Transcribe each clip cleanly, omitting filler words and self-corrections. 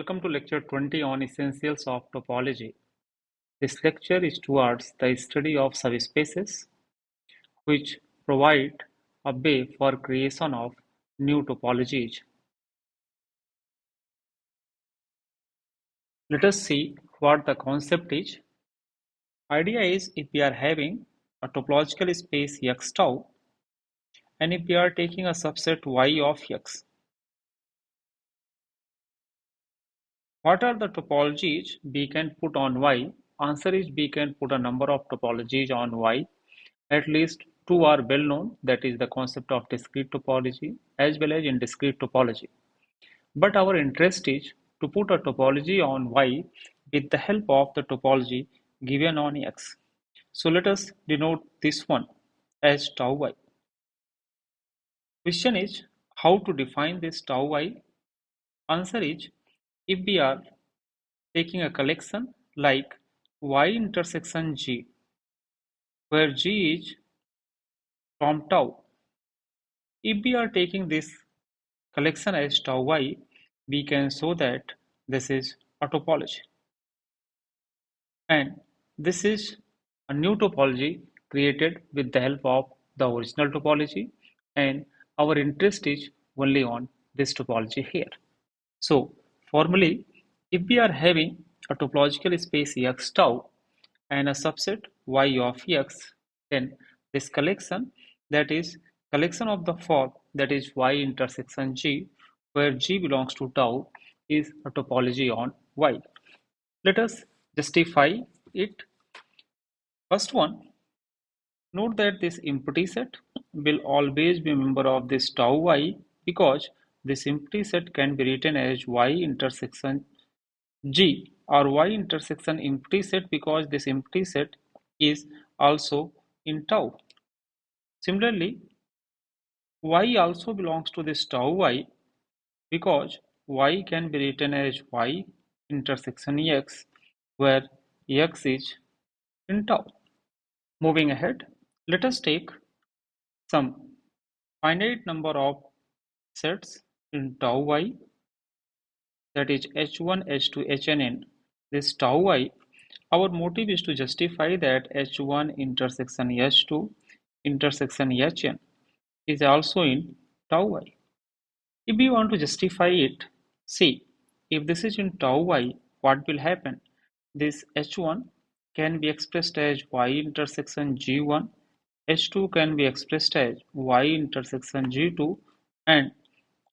Welcome to lecture 20 on Essentials of Topology. This lecture is towards the study of subspaces, which provide a way for creation of new topologies. Let us see what the concept is. Idea is if we are having a topological space x tau, and if we are taking a subset y of x, what are the topologies we can put on y? Answer is we can put a number of topologies on y. At least two are well known, that is the concept of discrete topology as well as indiscrete topology. But our interest is to put a topology on Y with the help of the topology given on X. So let us denote this one as tau Y. Question is how to define this tau Y? Answer is if we are taking a collection like Y intersection G, where G is from tau. If we are taking this collection as tau y, we can show that this is a topology. And this is a new topology created with the help of the original topology, and our interest is only on this topology here. So formally, if we are having a topological space x tau and a subset y of x, then this collection, that is collection of the form that is y intersection g, where g belongs to tau, is a topology on y. Let us justify it. First one, note that this empty set will always be a member of this tau y because this empty set can be written as y intersection G or y intersection empty set because this empty set is also in tau. Similarly, y also belongs to this tau y because y can be written as y intersection x where x is in tau. Moving ahead, let us take some finite number of sets in tau y, that is h1, h2, hn. This tau y, our motive is to justify that h1 intersection h2 intersection hn is also in tau y. If we want to justify it, see, if this is in tau y, what will happen? This h1 can be expressed as y intersection g1, h2 can be expressed as y intersection g2, and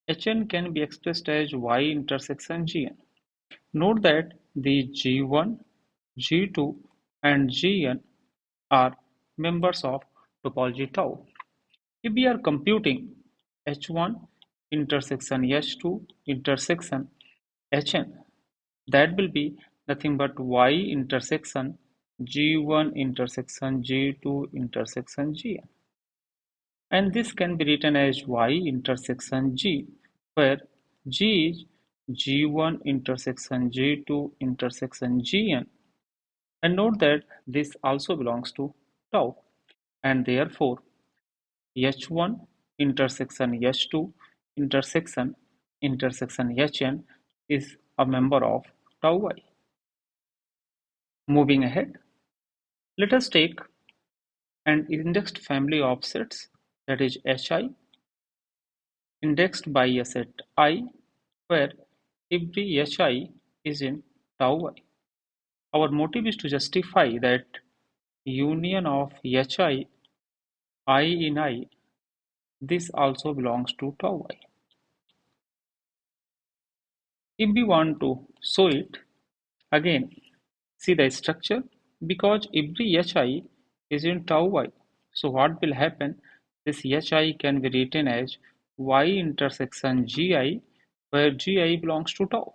hn can be expressed as y intersection gn. Note that the g1, g2, and gn are members of topology tau. If we are computing h1 intersection h2 intersection hn, that will be nothing but y intersection g1 intersection g2 intersection gn. And this can be written as y intersection g, where g is g1 intersection g2 intersection gn. And note that this also belongs to tau, and therefore h1 intersection h2 intersection hn is a member of tau y. Moving ahead, let us take an indexed family of sets, that is hi, indexed by a set I, where every hi is in tau y. Our motive is to justify that union of hi, I in I, this also belongs to tau y. If we want to show it, again, see the structure, because every hi is in tau y. So what will happen? This hi can be written as y intersection gi, where gi belongs to tau.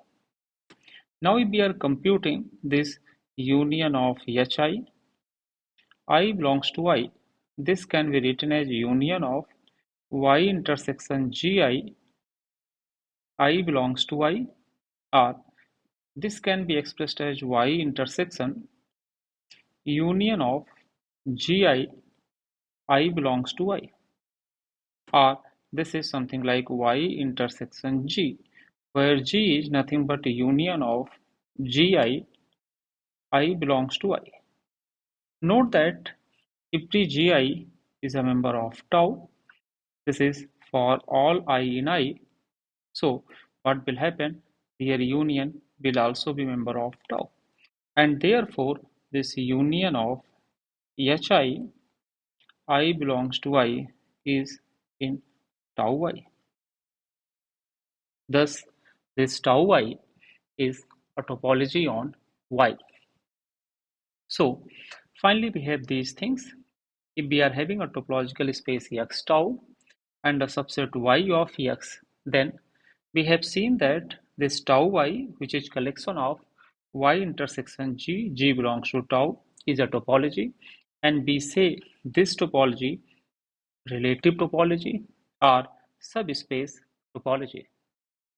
Now if we are computing this union of hi, I belongs to I, this can be written as union of y intersection gi, I belongs to I, or this can be expressed as y intersection union of gi, I belongs to I, or this is something like y intersection g, where G is nothing but a union of Gi, I belongs to I. Note that every Gi is a member of tau. This is for all I in I. So what will happen? Their union will also be member of tau. And therefore, this union of Hi, I belongs to I, is in tau I. Thus, this tau I is a topology on Y. So, finally we have these things. If we are having a topological space X tau and a subset Y of X, then we have seen that this tau Y, which is collection of Y intersection G, G belongs to tau, is a topology, and we say this topology relative topology or subspace topology.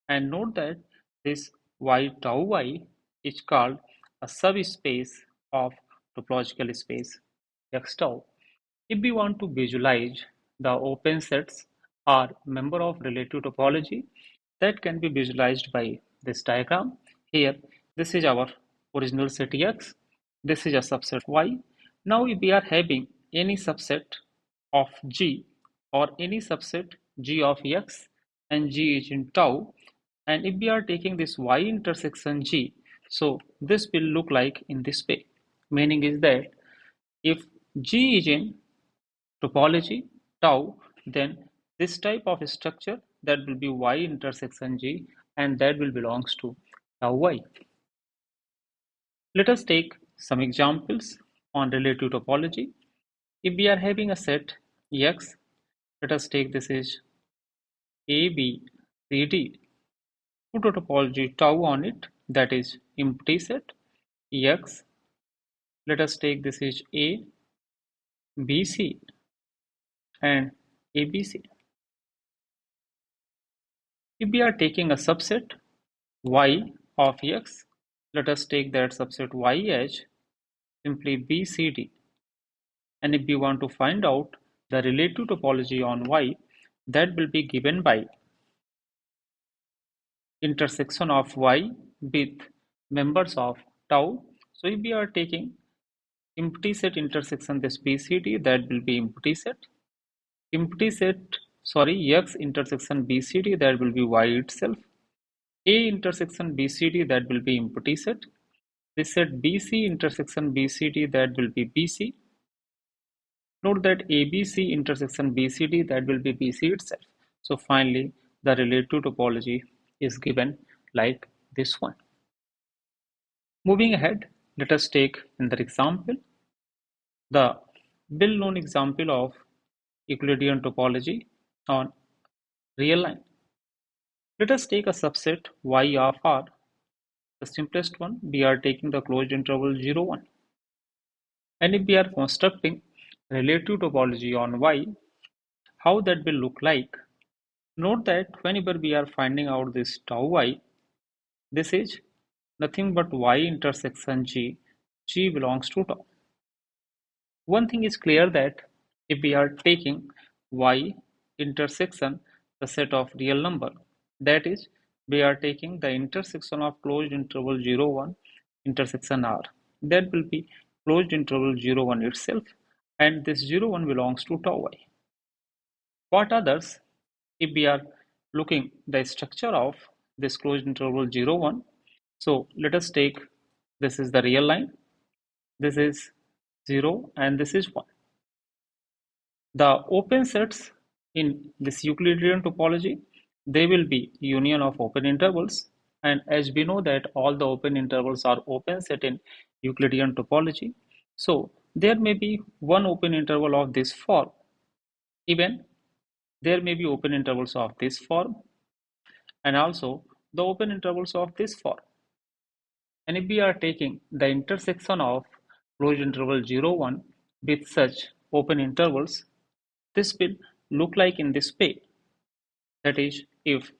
And note that this Y tau Y is called a subspace of topological space X tau. If we want to visualize the open sets or member of relative topology, that can be visualized by this diagram. Here, this is our original set X, this is a subset Y. Now, if we are having any subset of G or any subset G of X and G is in tau, and if we are taking this Y intersection G, so this will look like in this way. Meaning is that if G is in topology tau, then this type of structure that will be Y intersection G and that will belongs to tau Y. Let us take some examples on relative topology. If we are having a set X, let us take this is A, B, C, D. Put a topology tau on it, that is empty set X. Let us take this is A, B, C and ABC. If we are taking a subset Y of X, let us take that subset Y as simply BCD. And if we want to find out the relative topology on Y, that will be given by intersection of Y with members of tau. So if we are taking empty set intersection this BCD, that will be empty set. X intersection BCD, that will be Y itself. A intersection BCD, that will be empty set. This set BC intersection BCD, that will be BC. Note that ABC intersection BCD, that will be BC itself. So finally, the relative topology is given like this one. Moving ahead, let us take another example, the well-known example of Euclidean topology on real line. Let us take a subset Y of R. The simplest one, we are taking the closed interval 0, 1. And if we are constructing relative topology on Y, how that will look like? Note that whenever we are finding out this tau Y, this is nothing but Y intersection G, G belongs to tau. One thing is clear that if we are taking Y intersection the set of real number, that is, we are taking the intersection of closed interval 0, 1 intersection R, that will be closed interval 0, 1 itself, and this 0, 1 belongs to tau Y. What others? If we are looking the structure of this closed interval 0, 1, so let us take this is the real line, this is 0 and this is 1. The open sets in this Euclidean topology, they will be union of open intervals, and as we know that all the open intervals are open set in Euclidean topology, so there may be one open interval of this form, even there may be open intervals of this form and also the open intervals of this form. And if we are taking the intersection of closed interval 0, 1 with such open intervals, this will look like in this way. That is, if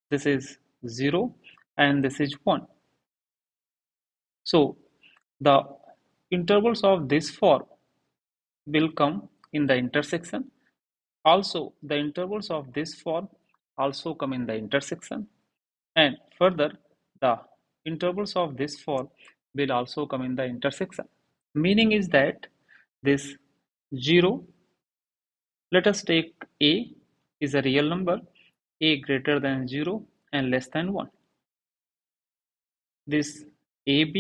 this is 0 and this is 1. So the intervals of this form will come in the intersection. Also, the intervals of this form also come in the intersection. And further, the intervals of this form will also come in the intersection. Meaning is that this 0, let us take a is a real number, a greater than 0 and less than 1. This ab,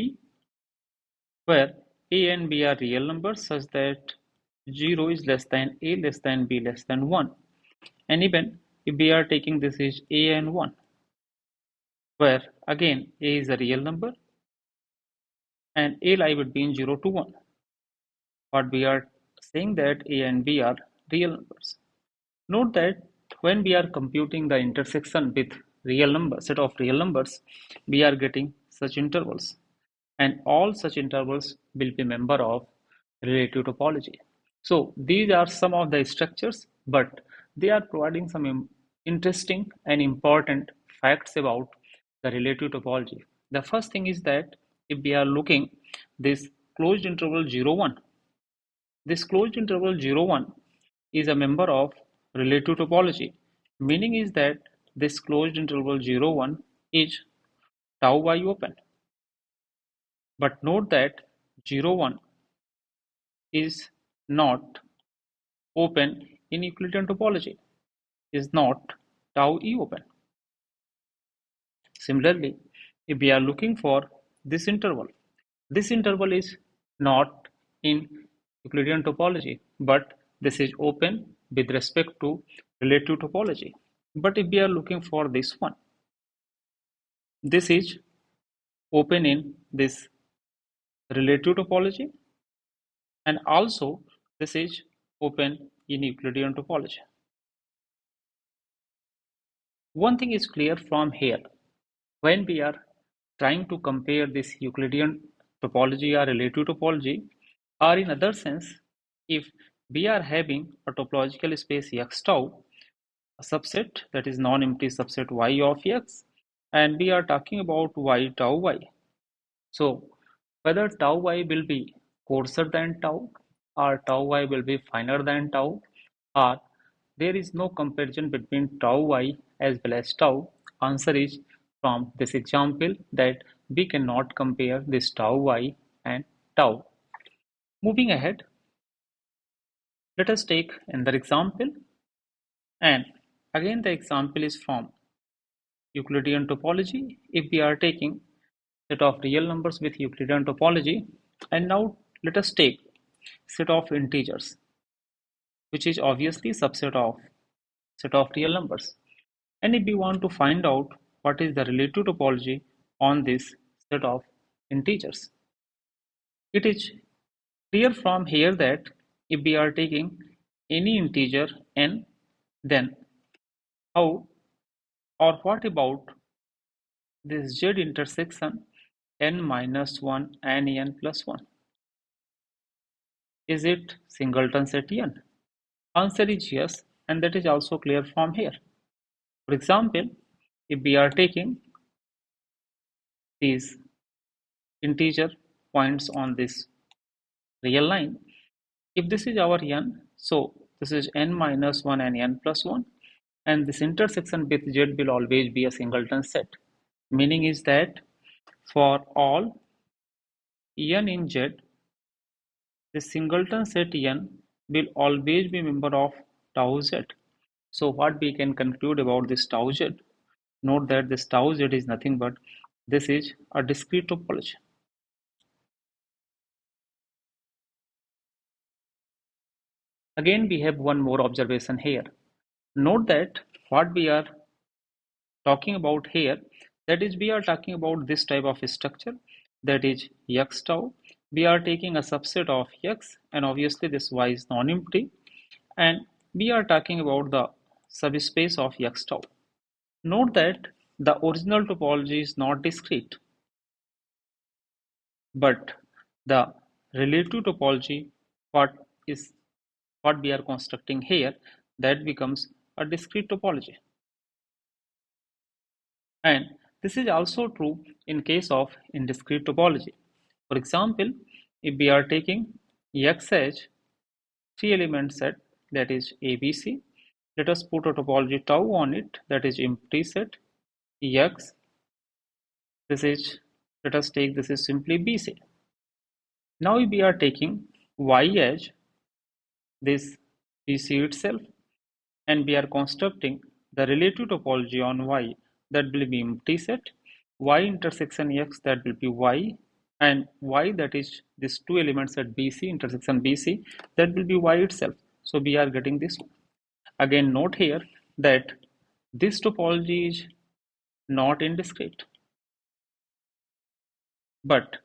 where a and b are real numbers such that 0 is less than a less than b less than 1. And even if we are taking this is a and 1, where again a is a real number and a lie between 0 to 1. But we are saying that a and b are real numbers. Note that when we are computing the intersection with real number set of real numbers, we are getting such intervals, and all such intervals will be member of relative topology. So these are some of the structures, but they are providing some interesting and important facts about the relative topology. The first thing is that if we are looking this closed interval 0, 1, this closed interval 0, 1 is a member of relative topology. Meaning is that this closed interval 0, 1 is tau y open. But note that 0, 1 is not open in Euclidean topology, is not tau e open. Similarly, if we are looking for this interval is not in Euclidean topology, but this is open with respect to relative topology. But if we are looking for this one, this is open in this relative topology, and also this is open in Euclidean topology. One thing is clear from here. When we are trying to compare this Euclidean topology or relative topology, or in other sense, if we are having a topological space x tau, a subset that is non-empty subset y of x, and we are talking about y tau y. So whether tau y will be coarser than tau or tau y will be finer than tau, or there is no comparison between tau y as well as tau, answer is from this example that we cannot compare this tau y and tau. Moving ahead, let us take another example, and again the example is from Euclidean topology. If we are taking set of real numbers with Euclidean topology, and now let us take set of integers, which is obviously subset of set of real numbers. And if we want to find out what is the relative topology on this set of integers, it is clear from here that if we are taking any integer n, then how or what about this z intersection n minus 1 and n plus 1? Is it singleton set n? Answer is yes, and that is also clear from here. For example, if we are taking these integer points on this real line, if this is our n, so this is n minus 1 and n plus 1, and this intersection with z will always be a singleton set. Meaning is that for all n in z, this singleton set n will always be member of tau z. So what we can conclude about this tau z? Note that this tau z is nothing but this is a discrete topology. Again, we have one more observation here. Note that what we are talking about here, that is we are talking about this type of structure, that is x tau. We are taking a subset of x, and obviously this y is non-empty, and we are talking about the subspace of x tau. Note that the original topology is not discrete, but the relative topology, what is what we are constructing here, that becomes a discrete topology. And this is also true in case of indiscrete topology. For example, if we are taking X as three element set, that is ABC, let us put a topology tau on it, that is empty set X This is, let us take this is simply BC. Now we are taking Y as this BC itself, and we are constructing the relative topology on Y, that will be empty set, Y intersection X, that will be Y, and Y, that is these two elements at BC intersection BC, that will be Y itself. So we are getting this one. Again, note here that this topology is not indiscrete, but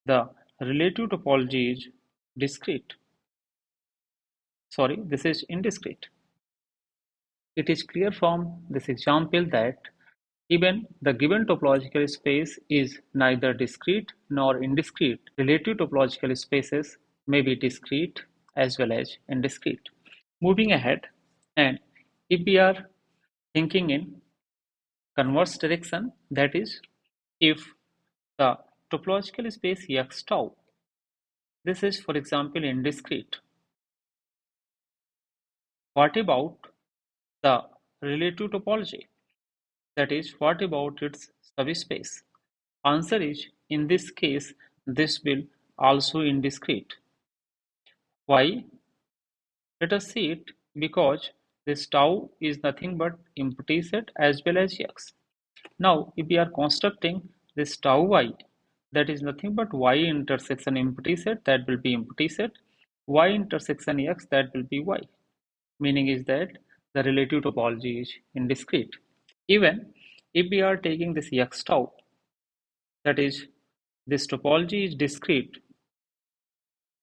the relative topology is discrete. Sorry, this is indiscrete. It is clear from this example that even the given topological space is neither discrete nor indiscrete. Relative topological spaces may be discrete as well as indiscrete. Moving ahead, and if we are thinking in converse direction, that is, if the topological space X tau, this is for example indiscrete, what about the relative topology? That is, what about its subspace? Answer is, in this case, this will also indiscrete. Why? Let us see it, because this tau is nothing but empty set as well as X. Now, if we are constructing this tau Y, that is nothing but Y intersection empty set, that will be empty set, Y intersection X, that will be Y. Meaning is that the relative topology is indiscrete. Even if we are taking this X tau, that is, this topology is discrete,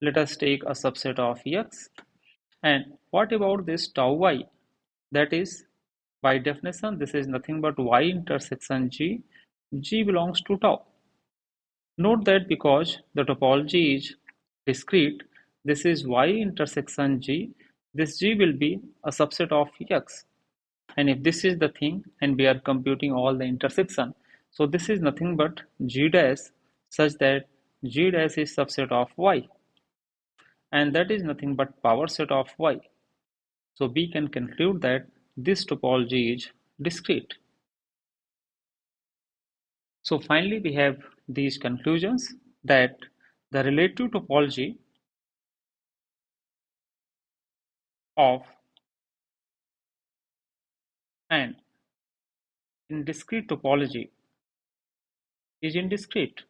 let us take a subset of X. And what about this tau Y? That is, by definition, this is nothing but Y intersection G. G belongs to tau. Note that because the topology is discrete, this is Y intersection G. This G will be a subset of X. And if this is the thing, and we are computing all the intersection, so this is nothing but G dash, such that G dash is subset of Y, and that is nothing but power set of Y. So we can conclude that this topology is discrete. So finally we have these conclusions that the relative topology of an indiscrete topology is indiscrete.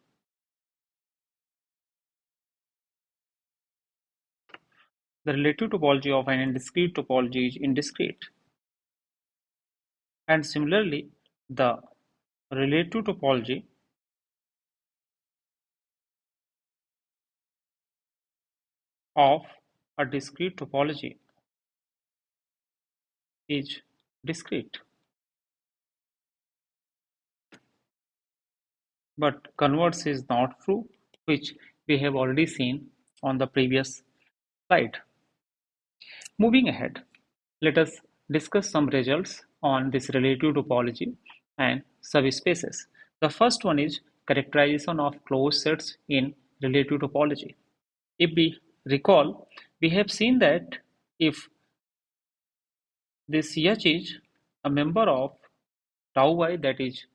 The relative topology of an indiscrete topology is indiscrete. And similarly, the relative topology of a discrete topology is discrete. But converse is not true, which we have already seen on the previous slide. Moving ahead, let us discuss some results on this relative topology and subspaces. The first one is characterization of closed sets in relative topology. If we recall, we have seen that if this H is a member of tau Y, that is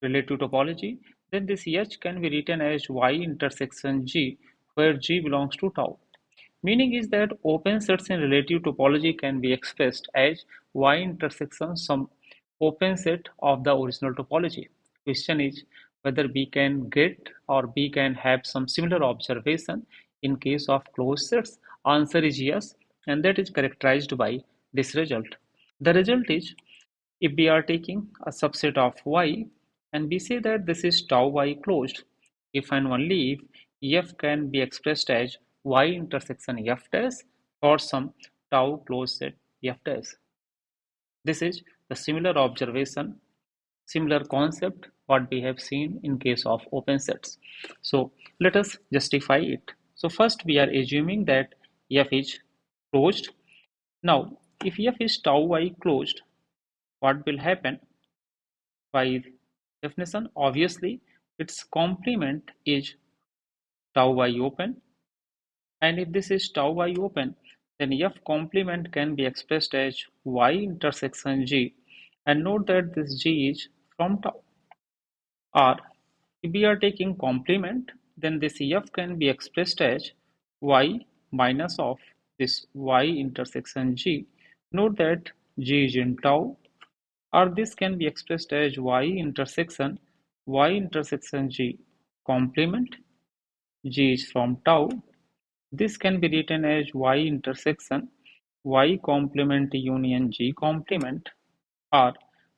relative topology, then this H can be written as Y intersection G, where G belongs to tau. Meaning is that open sets in relative topology can be expressed as Y intersection some open set of the original topology. Question is whether we can get or we can have some similar observation in case of closed sets. Answer is yes, and that is characterized by this result. The result is, if we are taking a subset of Y and we say that this is tau Y closed, if and only if F can be expressed as Y intersection F dash for some tau closed set F dash. This is the similar observation, similar concept what we have seen in case of open sets. So let us justify it. So first we are assuming that F is closed. Now if F is tau Y closed, what will happen? By definition, obviously its complement is tau Y open, and if this is tau Y open, then F complement can be expressed as Y intersection G, and note that this G is from tau, or If we are taking complement, then this F can be expressed as y minus of this y intersection g. Note that g is in tau, or this can be expressed as y intersection g complement. G is from tau. This can be written as y intersection y complement union g complement, or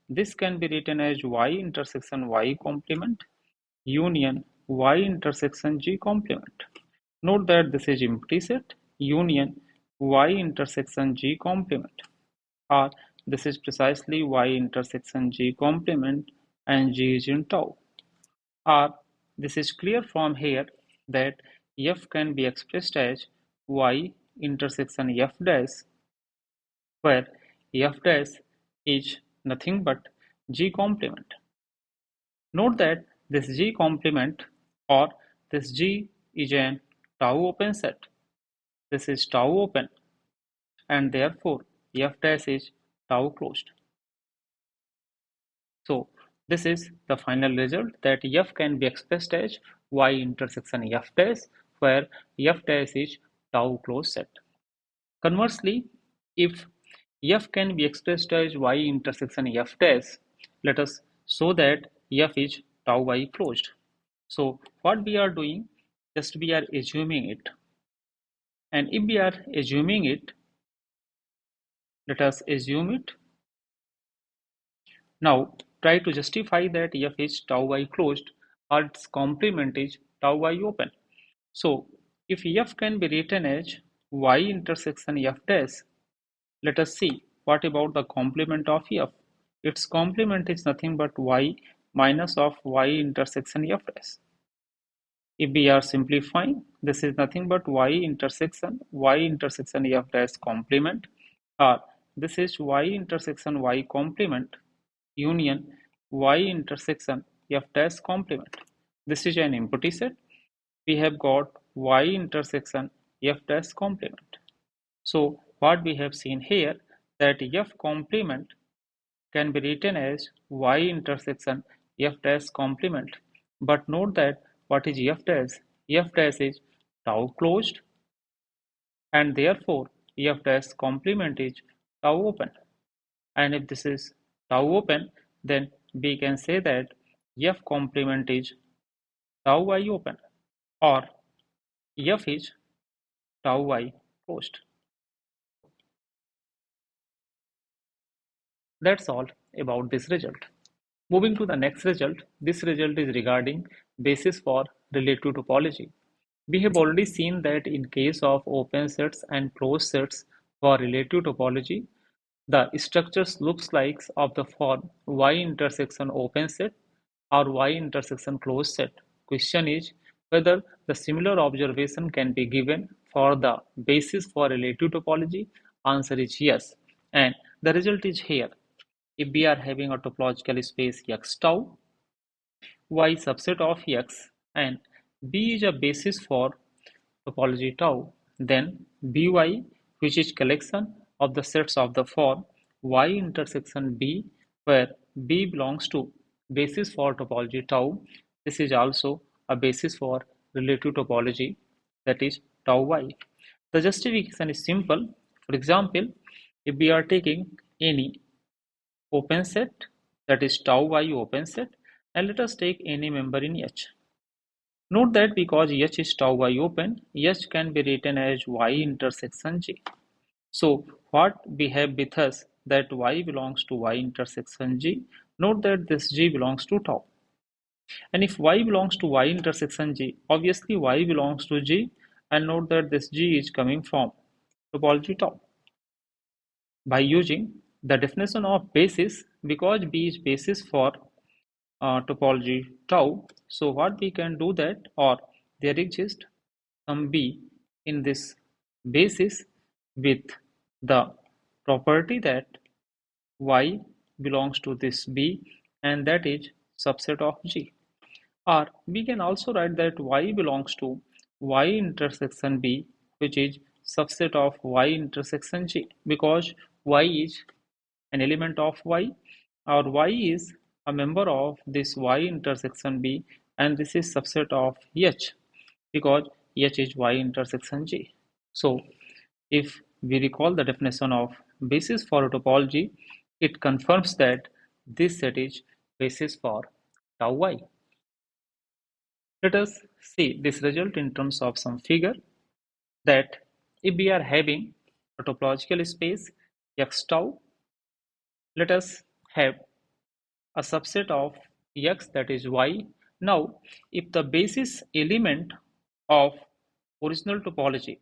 this can be written as y intersection y complement union y intersection g complement. Note that this is empty set union y intersection g complement, or this is precisely y intersection g complement and g is in tau. Or this is clear from here that f can be expressed as y intersection f dash, where f dash is nothing but g complement. Note that this G complement or this G is an tau open set. This is tau open and therefore F dash is tau closed. So this is the final result, that F can be expressed as Y intersection F dash, where F dash is tau closed set. Conversely, if F can be expressed as Y intersection F dash, let us show that F is tau Y closed. So what we are doing, just we are assuming it, and if we are assuming it, let us assume it. Now try to justify that f is tau y closed or its complement is tau y open. So if f can be written as y intersection f dash, let us see what about the complement of f. Its complement is nothing but y minus of y intersection f dash. If we are simplifying, this is nothing but y intersection f dash complement, or this is y intersection y complement union y intersection f dash complement. This is an empty set. We have got y intersection f dash complement. So what we have seen here, that f complement can be written as y intersection f dash complement. But note that what is f dash? F dash is tau closed and therefore f dash complement is tau open. And if this is tau open, then we can say that f complement is tau y open, or f is tau y closed. That's all about this result. Moving to the next result, this result is regarding basis for relative topology. We have already seen that in case of open sets and closed sets for relative topology, the structures looks like of the form y intersection open set or y intersection closed set. Question is whether the similar observation can be given for the basis for relative topology. Answer is yes, and the result is here. If we are having a topological space X tau, Y subset of X, and B is a basis for topology tau, then By, which is collection of the sets of the form Y intersection B, where B belongs to basis for topology tau, this is also a basis for relative topology, that is tau Y. The justification is simple. For example, if we are taking any open set, that is tau y open set, and let us take any member in H. Note that because H is tau y open, H can be written as y intersection G. So what we have with us, that y belongs to y intersection G. Note that this G belongs to tau. And if y belongs to y intersection G, obviously y belongs to G, and note that this G is coming from topology tau. By using the definition of basis, because B is basis for topology tau, so what we can do that, or there exists some B in this basis with the property that Y belongs to this B, and that is subset of G. Or we can also write that Y belongs to Y intersection B, which is subset of Y intersection G, because Y is an element of Y, or Y is a member of this Y intersection B, and this is subset of H because H is Y intersection G. So if we recall the definition of basis for a topology, it confirms that this set is basis for tau y. Let us see this result in terms of some figure that if we are having a topological space x tau, let us have a subset of x that is y. Now, if the basis element of original topology,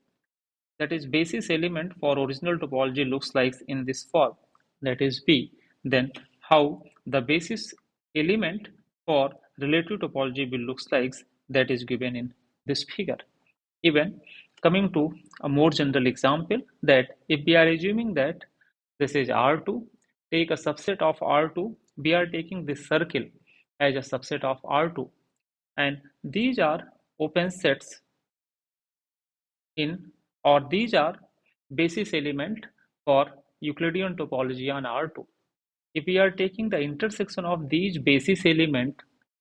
that is basis element for original topology looks like in this form, that is B, then how the basis element for relative topology will looks like, that is given in this figure. Even coming to a more general example, that if we are assuming that this is R2, take a subset of R2, we are taking this circle as a subset of R2, and these are open sets in, or these are basis element for Euclidean topology on R2. If we are taking the intersection of these basis element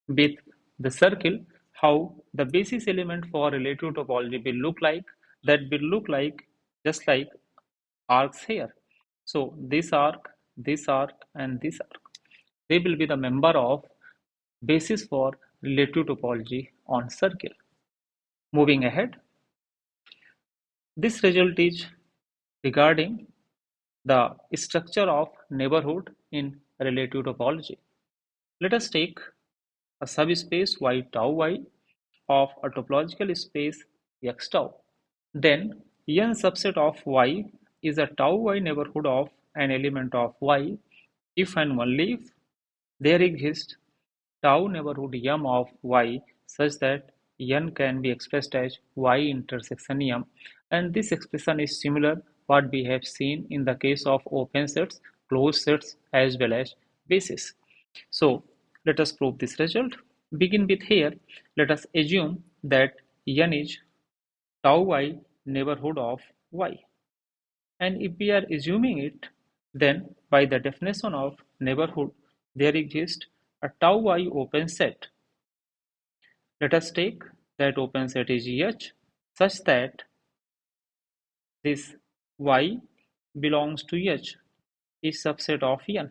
with the circle, how the basis element for relative topology will look like, that will look like just like arcs here. So this arc and this arc, they will be the member of basis for relative topology on circle. Moving ahead, this result is regarding the structure of neighborhood in relative topology. Let us take a subspace y tau y of a topological space x tau. Then n subset of y is a tau y neighborhood of an element of y if and only if there exists tau neighborhood m of y such that n can be expressed as y intersection m, and this expression is similar what we have seen in the case of open sets, closed sets as well as basis. So let us prove this result. Begin with here. Let us assume that n is tau y neighborhood of y, and if we are assuming it, then by the definition of neighborhood there exists a tau y open set. Let us take that open set is H such that this y belongs to H is subset of n.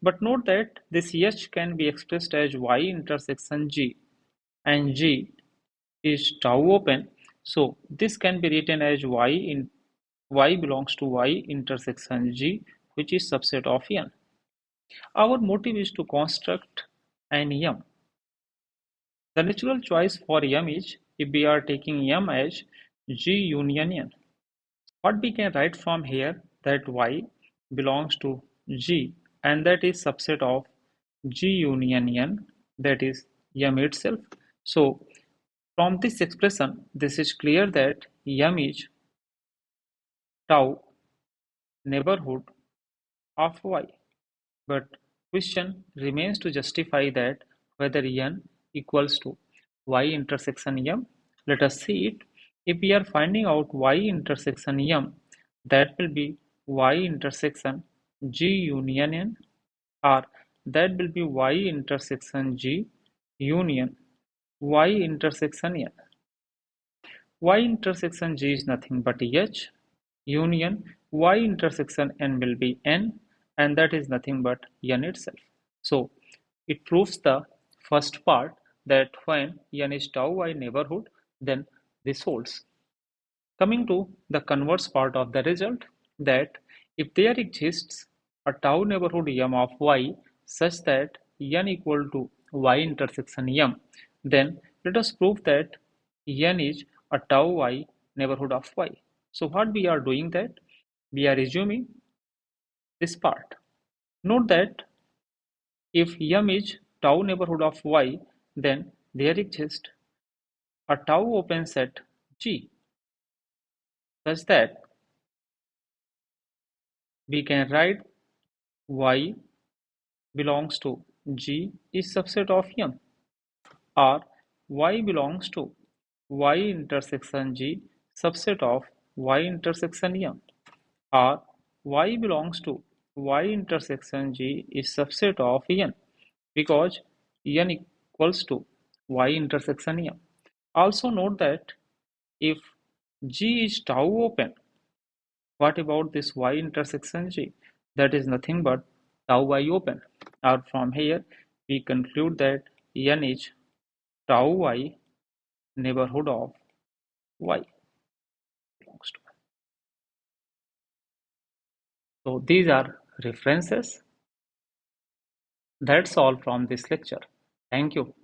But note that this H can be expressed as y intersection G, and G is tau open, so this can be written as y belongs to y intersection G, which is subset of n. Our motive is to construct an M. The natural choice for M is if we are taking M as G union N. What we can write from here, that Y belongs to G and that is subset of G union N, that is M itself. So from this expression, this is clear that M is tau neighborhood of Y. But question remains to justify that whether n equals to y intersection m. Let us see it. If we are finding out y intersection m, that will be y intersection G union n, or that will be y intersection G union y intersection n. Y intersection G is nothing but H, union Y intersection N will be N, and that is nothing but N itself. So it proves the first part, that when N is tau Y neighborhood, then this holds. Coming to the converse part of the result, that if there exists a tau neighborhood M of Y such that N equal to Y intersection M, then let us prove that N is a tau Y neighborhood of Y. So what we are doing, that we are assuming this part. Note that if M is tau neighborhood of Y, then there exists a tau open set G such that we can write Y belongs to G is subset of M, or Y belongs to Y intersection G subset of Y intersection M, or Y belongs to Y intersection G is subset of N, because N equals to y intersection M. Also note that if G is tau open, what about this y intersection G? That is nothing but tau y open. Or from here, we conclude that N is tau y neighborhood of y belongs to. So these are references. That's all from this lecture. Thank you.